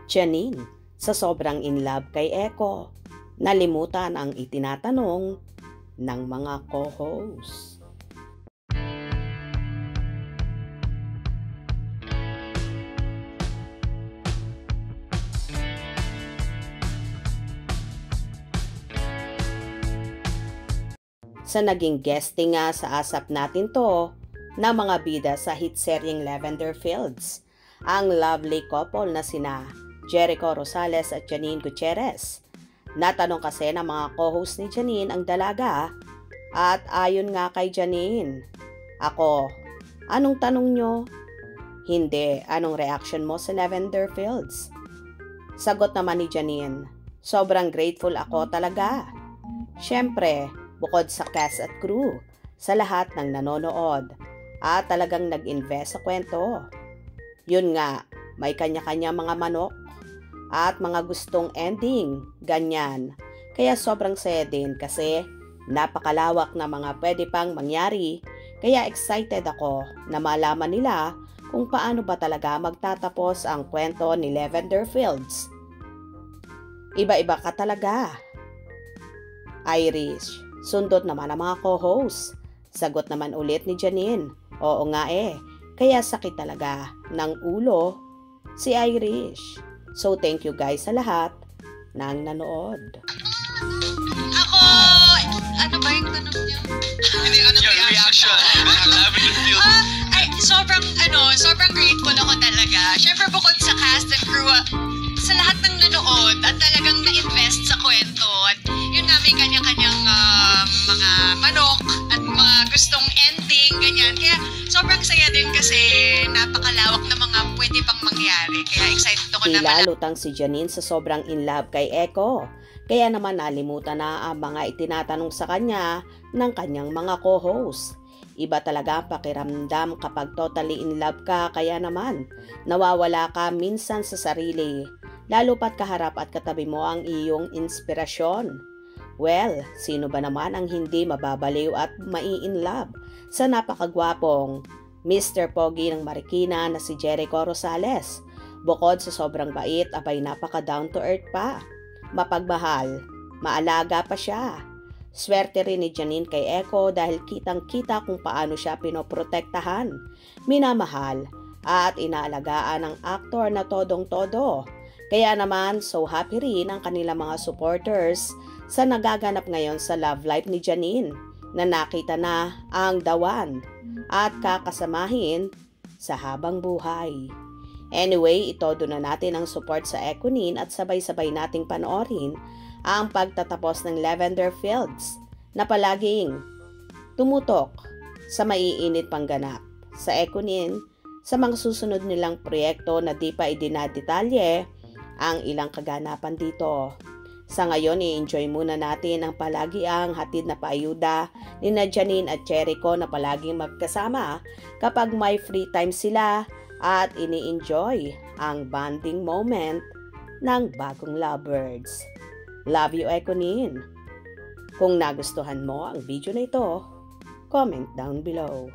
Janine, sa sobrang in love kay Echo, nalimutan ang itinatanong ng mga co-host. Sa naging guesting nga sa asap natin to na mga bida sa hit seryeng Lavender Fields, ang lovely couple na sina Jericho Rosales at Janine Gutierrez. Natanong kasi ng mga co-host ni Janine ang dalaga at ayon nga kay Janine, "Ako, anong tanong nyo? Hindi, anong reaction mo sa Lavender Fields?" Sagot naman ni Janine, "Sobrang grateful ako talaga. Siyempre, bukod sa cast at crew, sa lahat ng nanonood at talagang nag-invest sa kwento. Yun nga, may kanya-kanya mga manok at mga gustong ending, ganyan. Kaya sobrang saya din kasi napakalawak na mga pwede pang mangyari. Kaya excited ako na malaman nila kung paano ba talaga magtatapos ang kwento ni Lavender Fields. Iba-iba ka talaga, Irish." Sundot naman ang mga co-hosts. Sagot naman ulit ni Janine, "Oo nga kaya sakit talaga ng ulo si Irish." So thank you guys sa lahat ng nanood. Ako, ano ba yung tanong niyo? Hindi, anong reaction? Sobrang grateful ako talaga. Siyempre bukod sa cast and crew, sa lahat ng nanood at talagang na-invest sa kwento. At yun nga, may kanya-kanyang mga manok at mga gustong ending, ganyan. Kaya sobrang saya din kasi napakalawak na mga pwede pang mangyari. Kaya excited ako na Lutang si Janine sa sobrang in love kay Echo. Kaya naman nalimutan na ang mga itinatanong sa kanya ng kanyang mga co-hosts. Iba talaga ang pakiramdam kapag totally in love ka, kaya naman nawawala ka minsan sa sarili, lalo pat kaharap at katabi mo ang iyong inspirasyon. Well, sino ba naman ang hindi mababaliw at mai-in love sa napakagwapong Mr. Pogi ng Marikina na si Jericho Rosales? Bukod sa sobrang bait, abay napaka down to earth pa. Mapagmahal, maalaga pa siya. Swerte rin ni Janine kay Echo dahil kitang-kita kung paano siya pinoprotektahan, minamahal at inaalagaan ng aktor na todong-todo. Kaya naman so happy rin ang kanilang mga supporters sa nagaganap ngayon sa love life ni Janine na nakita na ang dawan at kakasamahin sa habang buhay. Anyway, itodo na natin ang support sa Econin at sabay-sabay nating panoorin ang pagtatapos ng Lavender Fields na palaging tumutok sa maiinit pang ganap sa Econin sa mga susunod nilang proyekto na di pa idinadetalye ang ilang kaganapan dito. Sa ngayon, i-enjoy muna natin ang palagi ang hatid na paayuda ni Janine at Jericho na palaging magkasama kapag may free time sila at ini-enjoy ang bonding moment ng bagong lovebirds. Love you, Econin. Kung nagustuhan mo ang video na ito, comment down below.